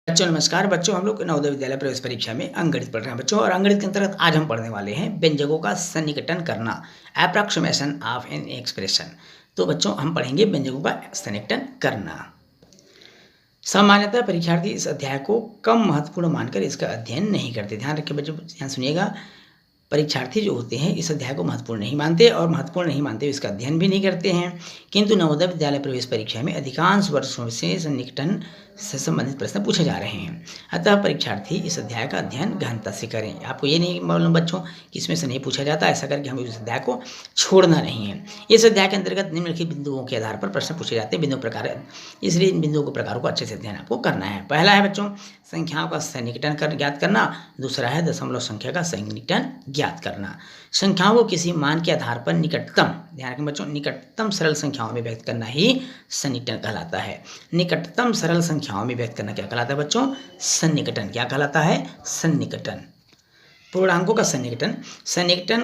बच्चों नमस्कार। बच्चों हम लोग नवोदय विद्यालय प्रवेश परीक्षा में अंकगणित पढ़ रहे हैं बच्चों, और अंकगणित के अंतर्गत आज हम पढ़ने वाले हैं व्यंजकों का सन्निकटन करना, अप्रॉक्सीमेशन ऑफ एन एक्सप्रेशन। तो बच्चों हम पढ़ेंगे व्यंजकों का सन्निकटन करना। सामान्यतः परीक्षार्थी इस अध्याय को कम महत्वपूर्ण मानकर इसका अध्ययन नहीं करते। ध्यान रखिए बच्चों, ध्यान सुनिएगा। परीक्षार्थी जो होते हैं इस अध्याय को महत्वपूर्ण नहीं मानते, और महत्वपूर्ण नहीं मानते हुए इसका अध्ययन भी नहीं करते हैं। किंतु नवोदय विद्यालय प्रवेश परीक्षा में अधिकांश वर्षों से सन्निकटन से संबंधित प्रश्न पूछे जा रहे हैं। अतः परीक्षार्थी इस अध्याय का अध्ययन गहनता से करें। आपको ये नहीं मालूम बच्चों कि इसमें से नहीं पूछा जाता, ऐसा करके हमें इस अध्याय को छोड़ना नहीं है। इस अध्याय के अंतर्गत निम्नलिखित बिंदुओं के आधार पर प्रश्न पूछे जाते हैं, बिंदु प्रकार, इसलिए इन बिंदुओं के प्रकारों को अच्छे से अध्ययन आपको करना है। पहला है बच्चों संख्याओं का सन्निकटन ज्ञात करना। दूसरा है दशमलव संख्या का सन्निकटन ज्ञात करना। संख्याओं को किसी मान के आधार पर निकटतम, ध्यान रखें बच्चों, निकटतम सरल संख्याओं में व्यक्त करना ही सन्निकटन कहलाता है। निकटतम सरल संख्याओं में व्यक्त करना क्या कहलाता है बच्चों? सन्निकटन। क्या कहलाता है? सन्निकटन। पूर्णांकों का सन्निकटन। सन्निकटन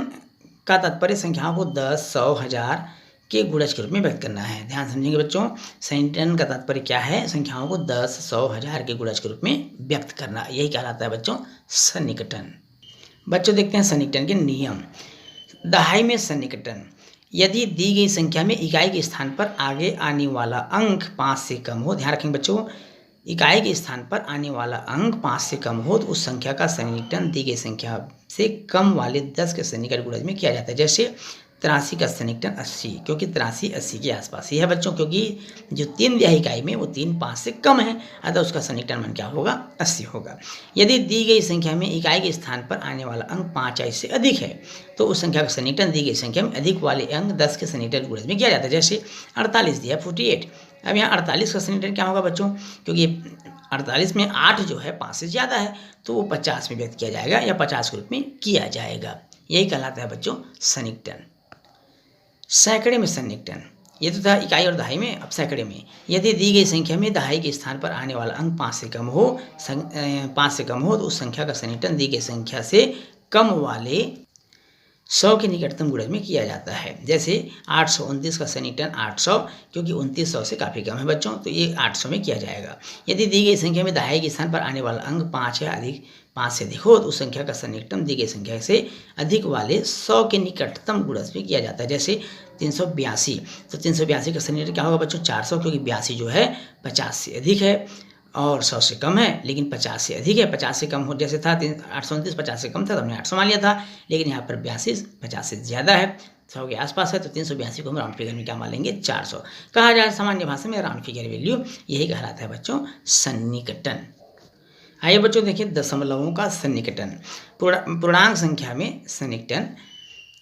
का तात्पर्य संख्याओं को 10, 100, 1000 के गुणज के रूप में व्यक्त करना है। ध्यान समझेंगे बच्चों, सन्निकटन का तात्पर्य क्या है? संख्याओं को 10, 100, 1000 के गुणज के रूप में व्यक्त करना, यही कहलाता है बच्चों सन्निकटन। बच्चों देखते हैं सन्निकटन के नियम। दहाई में सन्निकटन। यदि दी गई संख्या में इकाई के स्थान पर आगे आने वाला अंक 5 से कम हो, ध्यान रखें बच्चों, इकाई के स्थान पर आने वाला अंक 5 से कम हो तो उस संख्या का सन्निकटन दी गई संख्या से कम वाले 10 के सन्निकट गुणज में किया जाता है। जैसे 83 का सन्निकटन 80, क्योंकि 83 80 के आसपास ही है बच्चों, क्योंकि जो 3 दिया इकाई में वो 3 5 से कम है, अतः उसका सन्निकटन मान क्या होगा? 80 होगा। यदि दी गई संख्या में इकाई के स्थान पर आने वाला अंक 5 या इससे अधिक है तो उस संख्या का सन्निकटन दी गई संख्या में अधिक वाले अंक 10 के सन्निकट गुणज में किया जाता है। जैसे 48 दिया 48, अब यहाँ 48 का सन्निकटन क्या होगा बच्चों? क्योंकि 48 में 8 जो है 5 से ज़्यादा है, तो वो 50 में व्यक्त किया जाएगा या 50 के रूप में किया जाएगा। यही कहलाता है बच्चों सन्निकटन। सैकड़े में सन्निकटन। ये तो था इकाई और दहाई में, अब सैकड़े में। यदि दी गई संख्या में दहाई के स्थान पर आने वाला अंक 5 से कम हो, 5 से कम हो तो उस संख्या का सन्निकटन दी गई संख्या से कम वाले 100 के निकटतम गुणज में किया जाता है। जैसे 829 का सन्निकटन 800, क्योंकि 29 100 से काफ़ी कम है बच्चों, तो ये 800 में किया जाएगा। यदि दी गई संख्या में दहाई के स्थान पर आने वाला अंक 5 या अधिक 5 से अधिक हो तो उस संख्या का सन्निकटन दी गई संख्या से अधिक वाले 100 के निकटतम गुणज में किया जाता है। जैसे 382, तो 382 का सन्निकटन क्या होगा बच्चों? 400, क्योंकि 82 जो है 50 से अधिक है और 100 से कम है, लेकिन 50 से अधिक है। 50 से कम हो, जैसे था 829 50 से कम था तो हमने 800 मान लिया था, लेकिन यहाँ पर 82 50 से ज़्यादा है, 100 के आसपास है, तो 382 को हम राउंड फिगर में क्या मान लेंगे? 400। कहा जाए सामान्य भाषा में राउंड फिगर वैल्यू, यही कहलाता है बच्चों सन्निकटन। आइए बच्चों देखिए दशमलवों का सन्निकटन। पूर्णांक संख्या में सन्निकटन।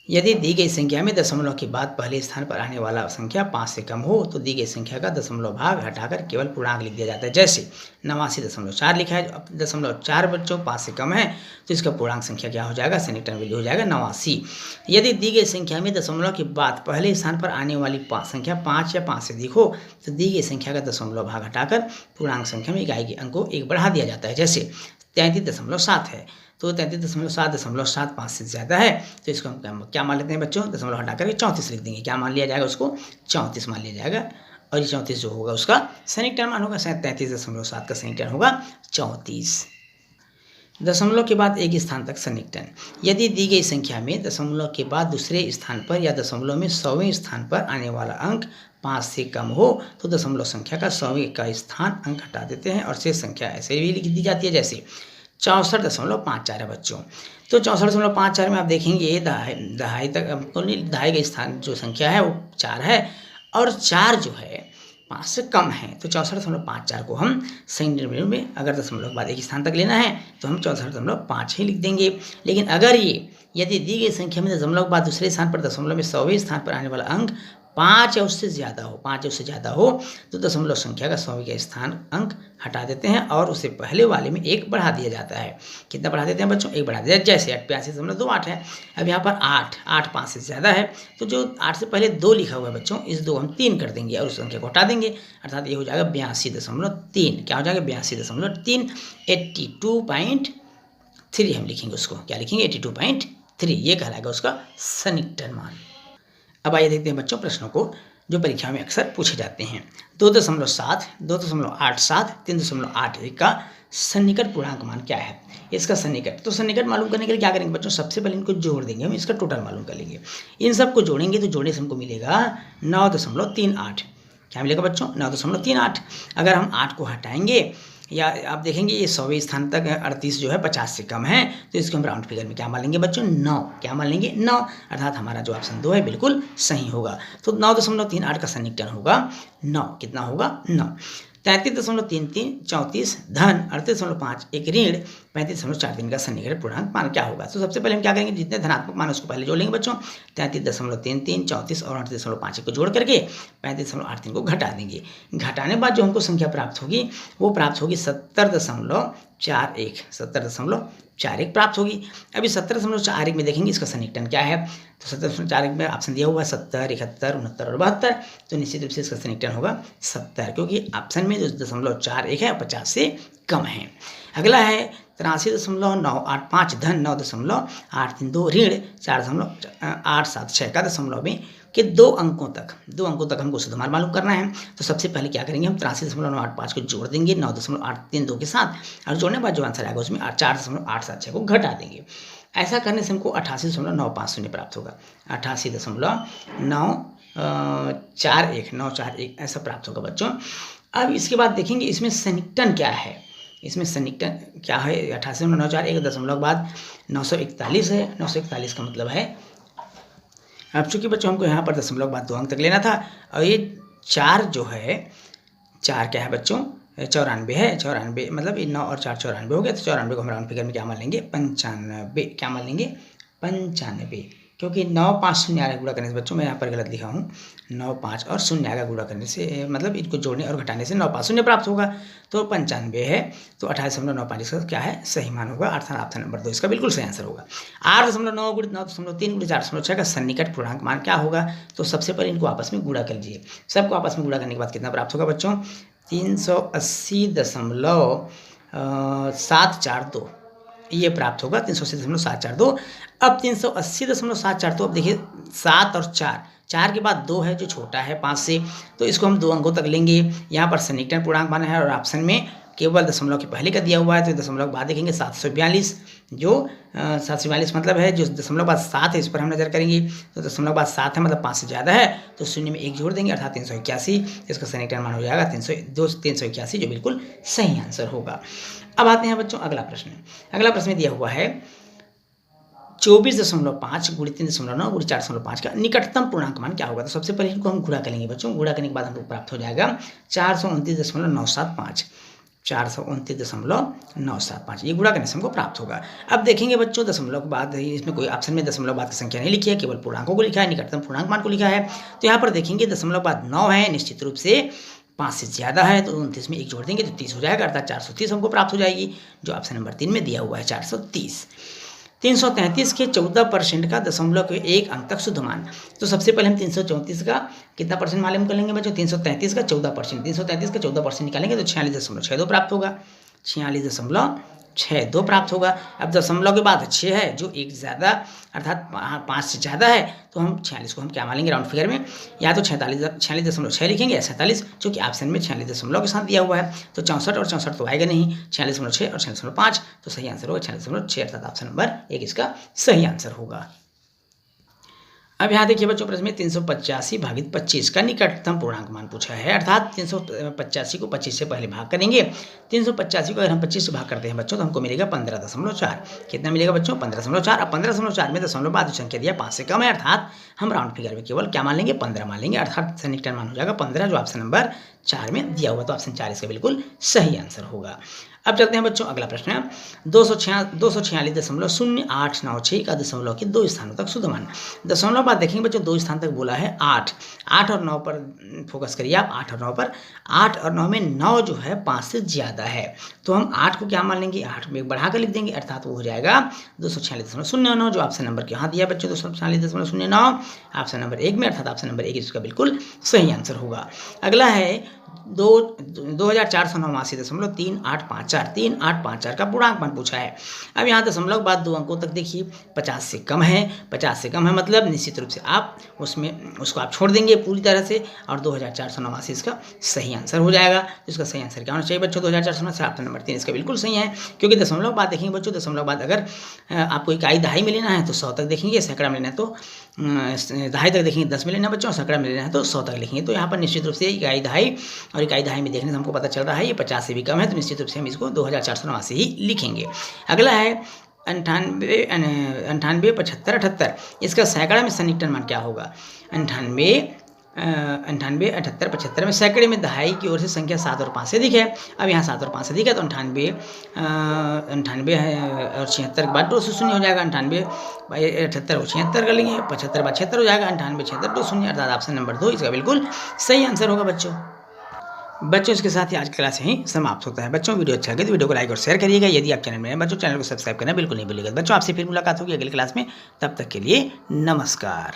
यदि दी गई संख्या में दशमलव के बाद पहले स्थान पर आने वाला संख्या 5 से कम हो तो दी गई संख्या का दशमलव भाग हटाकर केवल पूर्णांक लिख दिया जाता है। जैसे 89.4 लिखा है, अब 0.4 बच्चों 5 से कम है तो इसका पूर्णांक संख्या क्या हो जाएगा? सन्निकटन वैल्यू हो जाएगा 89। यदि दी गई संख्या में दशमलव के बाद पहले स्थान पर आने वाली संख्या 5 या 5 से अधिक हो तो दी गई संख्या का दशमलव भाग हटाकर पूर्णांक संख्या में इकाई के अंक को 1 बढ़ा दिया जाता है। जैसे 33.7 है, तो 33.7 5 से ज़्यादा है, तो इसको हम क्या मान लेते हैं बच्चों? दशमलव हटा करके 34 लिख देंगे। क्या मान लिया जाएगा उसको? 34 मान लिया जाएगा, और ये 34 जो होगा उसका सन्निकटन मान होगा। 33.7 का सन्निकटन होगा 34। दशमलव के बाद एक स्थान तक सन्निकटन। यदि दी गई संख्या में दशमलव के बाद दूसरे स्थान पर या दशमलव में 100वें स्थान पर आने वाला अंक 5 से कम हो तो दशमलव संख्या का 100वें का स्थान अंक हटा देते हैं और शेष संख्या ऐसे भी लिख दी जाती है। जैसे 64.54 है बच्चों, तो 64.54 में आप देखेंगे दहाई तक दहाई का स्थान जो संख्या है वो 4 है, और 4 जो है 5 से कम है, तो 64.54 को हम सन्निकटन में अगर दशमलव के बाद एक स्थान तक लेना है तो हम 64.5 ही लिख देंगे। लेकिन अगर यदि दी गई संख्या में दशमलव के बाद दूसरे स्थान पर दशमलव में 100वें स्थान पर आने वाला अंक 5 या उससे ज़्यादा हो तो दशमलव संख्या का 100वें का स्थान अंक हटा देते हैं और उसे पहले वाले में 1 बढ़ा दिया जाता है। कितना बढ़ा देते हैं बच्चों? 1 बढ़ा दिया। जैसे 88.28 है, अब यहाँ पर 8 5 से ज़्यादा है, तो जो 8 से पहले 2 लिखा हुआ है बच्चों, इस 2 हम 3 कर देंगे और उस संख्या को हटा देंगे, अर्थात ये हो जाएगा 82.3। क्या हो जाएगा? 82.3। 82.3 हम लिखेंगे उसको, क्या लिखेंगे? 82.3, ये कहलाएगा उसका सन्निकटन मान। अब आइए देखते हैं बच्चों प्रश्नों को। जो परीक्षाओं में अक्सर पूछे जाते हैं। 2.7, 2.87, 3.81 का सन्निकट पूर्णांक मान क्या है? इसका सन्निकट, तो सन्निकट मालूम करने के लिए क्या करेंगे बच्चों, सबसे पहले इनको जोड़ देंगे, हम इसका टोटल मालूम कर लेंगे। इन सबको जोड़ेंगे तो जोड़ने से हमको मिलेगा 9.38। क्या मिलेगा बच्चों? 9.38। अगर हम 8 को हटाएंगे या आप देखेंगे ये 100वें स्थान तक 38 जो है 50 से कम है, तो इसको हम राउंड फिगर में क्या मान लेंगे बच्चों? 9। क्या मान लेंगे? 9। अर्थात हमारा जो ऑप्शन 2 है बिल्कुल सही होगा। तो 9.38 का सन्निकटन होगा 9। कितना होगा? 9। 33.33 34 धन 38.51 ऋण 35.43 का सन्निकट पूर्णांक मान क्या होगा? तो सबसे पहले हम क्या करेंगे, जितने धनात्मक मान उसको पहले जोड़ लेंगे बच्चों। 33.33 34 और 38.51 को जोड़ करके 35.83 को घटा देंगे। घटाने के बाद जो हमको संख्या प्राप्त होगी वो प्राप्त होगी 70.41। 70.41 प्राप्त होगी। अभी 70.41 में देखेंगे इसका सन्निकटन क्या है। तो 70.41 में ऑप्शन दिया हुआ है 70, 71, 69 और 72। तो निश्चित रूप से इसका सन्निकटन होगा 70, क्योंकि ऑप्शन में जो 0.41 है 50 से कम है। अगला है 83.985 धन 9.832 ऋण 4.876 का दशमलव में के 2 अंकों तक हमको शुद्धमान मालूम करना है। तो सबसे पहले क्या करेंगे, हम 83.985 को जोड़ देंगे 9.832 के साथ, और जोड़ने के बाद जो आंसर आएगा उसमें 4.876 को घटा देंगे। ऐसा करने से हमको 88.950 प्राप्त होगा। 88.941 ऐसा प्राप्त होगा बच्चों। अब इसके बाद देखेंगे इसमें सन्निकटन क्या है। इसमें सन्निकटन क्या है, 88.941 दशमलव के बाद 941 है। 941 का मतलब है, अब चूंकि बच्चों हमको यहाँ पर दशमलव के बाद 2 अंक तक लेना था, और ये 4 जो है 4 क्या है बच्चों, 94 है। 94 मतलब 9 और 4 94 हो गया। तो 94 को हम राउंड फिगर में क्या मान लेंगे? 95। क्या मान लेंगे? 95, क्योंकि 9 5 0 आएगा गुणा करने से बच्चों, मैं यहाँ पर गलत लिखा हूँ। 9 5 और 0 आएगा गुणा करने से, मतलब इनको जोड़ने और घटाने से 9 5 0 प्राप्त होगा। तो 95 है। तो 28.950 का क्या है? सही मान होगा। अर्थात ऑप्शन नंबर 2 इसका बिल्कुल सही आंसर होगा। 8.9 गुणित 9.3 गुणित 4.6 का सन्निकट पूर्णांक मान क्या होगा? तो सबसे पहले इनको आपस में गुणा कर लीजिए। सबको आपस में गुणा करने के बाद कितना प्राप्त होगा बच्चों? 380.742 ये प्राप्त होगा। 380.742। अब 380.742, अब देखिए 7 और 4 के बाद 2 है जो छोटा है 5 से, तो इसको हम 2 अंकों तक लेंगे। यहाँ पर सन्निकटन पूर्णांक मान है और ऑप्शन में केवल दशमलव के पहले का दिया हुआ है, तो दशमलव के बाद देखेंगे 742, जो 742 मतलब है जो दशमलव बाद 7 है, इस पर हम नजर करेंगे। तो दशमलव बाद 7 है मतलब 5 से ज़्यादा है, तो 0 में 1 जोड़ देंगे अर्थात 381। इसका सन्निकटन मान हो जाएगा 381, जो बिल्कुल सही आंसर होगा। अब आते हैं बच्चों अगला प्रश्न। अगला प्रश्न में दिया हुआ है 24.5 गुणित 3.9 गुणित 4.5 का निकटतम पूर्णांक मान क्या होगा? तो सबसे पहले इनको हम गुणा करेंगे बच्चों। गुणा करने के बाद हमको प्राप्त हो जाएगा 429.975। 429.975 ये गुणा करने से हमको प्राप्त होगा। अब देखेंगे बच्चों दशमलव के बाद, इसमें कोई ऑप्शन में दशमलव बाद की संख्या नहीं लिखी है, केवल पूर्णांकों को लिखा है, निकटतम पूर्णांक मान को लिखा है। तो यहाँ पर देखेंगे दशमलव बाद 9 है, निश्चित रूप से 5 से ज़्यादा है, तो 29 में 1 जोड़ देंगे तो 30 हो जाएगा, अर्थात 430 हमको प्राप्त हो जाएगी, जो ऑप्शन नंबर 3 में दिया हुआ है 430। 333 के 14% का दशमलव के 1 अंक तक शुद्ध मान। तो सबसे पहले हम 334 का कितना परसेंट मालूम कर लेंगे बच्चों? 333 का 14%। 333 का 14% निकालेंगे तो 46.62 प्राप्त होगा। 46.62 प्राप्त होगा। अब दशमलव के बाद 6 है जो 1 ज़्यादा अर्थात 5 से ज़्यादा है, तो हम 46 को हम क्या मानेंगे राउंड फिगर में? या तो 46.6 लिखेंगे या 47, जो कि ऑप्शन में 46 के साथ दिया हुआ है। तो 64 और 64 तो आएगा नहीं, 46.6 और 46.5, तो सही आंसर होगा 46.6, अर्थात ऑप्शन नंबर 1 इसका सही आंसर होगा। अब यहाँ देखिए बच्चों प्रश्न में 385 भागित 25 का निकटतम पूर्णांक मान पूछा है, अर्थात 385 को 25 से पहले भाग करेंगे। 385 को अगर हम 25 से भाग करते हैं बच्चों तो हमको मिलेगा 15.4। कितना मिलेगा बच्चों? 15.4। अब 15.4 में दशमलव बाद संख्या दिया 5 से कम है, अर्थात हम राउंड फिगर में केवल क्या मान लेंगे? 15 मान लेंगे, अर्थात सन्निकटन मान हो जाएगा 15, जो ऑप्शन नंबर 4 में दिया हुआ। तो ऑप्शन 4 इसका बिल्कुल सही आंसर होगा। अब चलते हैं बच्चों अगला प्रश्न है 246.0896 का दशमलव के 2 स्थानों तक शुद्ध मान। दशमलव बाद देखेंगे बच्चों 2 स्थान तक बोला है 8 और 9 पर फोकस करिए आप। 8 और 9 पर, 8 और 9 में 9 जो है 5 से ज़्यादा है, तो हम 8 को क्या मान लेंगे? 8 में बढ़ा कर लिख देंगे, अर्थात वो हो जाएगा 246.09, जो ऑप्शन नंबर यहाँ दिया बच्चों 246.09 ऑप्शन नंबर 1 में, अर्थात ऑप्शन नंबर 1 इसका बिल्कुल सही आंसर होगा। अगला है 2454.3854 का पूर्णांक पूछा है। अब यहाँ दशमलव बाद 2 अंकों तक देखिए 50 से कम है। 50 से कम है मतलब निश्चित निश्चित रूप से आप उसको आप छोड़ देंगे पूरी तरह से और 2489 इसका सही आंसर हो जाएगा। इसका सही आंसर क्या होना चाहिए बच्चों? 2489 ऑप्शन नंबर 3 इसका बिल्कुल सही है, क्योंकि दशमलव बाद देखेंगे बच्चों, दशमलव बाद अगर आपको इकाई दहाई में लेना है तो 100 तक देखेंगे, सैकड़ा में लेना है तो दहाई तक देखेंगे 10 में लेना बच्चों, सैकड़ा में लेना है तो 100 तक लिखेंगे। तो यहाँ पर निश्चित रूप से इकाई दहाई और इकाई दहाई में देखने से हमको पता चल रहा है ये 50 से भी कम है, तो निश्चित रूप से हम इसको 2489 ही लिखेंगे। अगला है 98, 75, 78 इसका सैकड़ा में सन्निकटन मान क्या होगा? 98, 78, 75 में सैकड़े में दहाई की ओर से संख्या 7 और 5 से अधिक है। अब यहाँ 7 और 5 से अधिक है तो 98 और 76 के बाद 2 से 0 हो जाएगा। 98 78 और 76 कर लेंगे, 75 बाद 76 हो जाएगा। 98 76 2 0 अर्थात ऑप्शन नंबर 2 इसका बिल्कुल सही आंसर होगा बच्चों। इसके साथ ही आज की क्लास यहीं समाप्त होता है। बच्चों वीडियो अच्छा लगे तो वीडियो को लाइक और शेयर करिएगा। यदि आप चैनल में हैं बच्चों, चैनल को सब्सक्राइब करना बिल्कुल नहीं भूलिएगा। बच्चों आपसे फिर मुलाकात होगी अगली क्लास में, तब तक के लिए नमस्कार।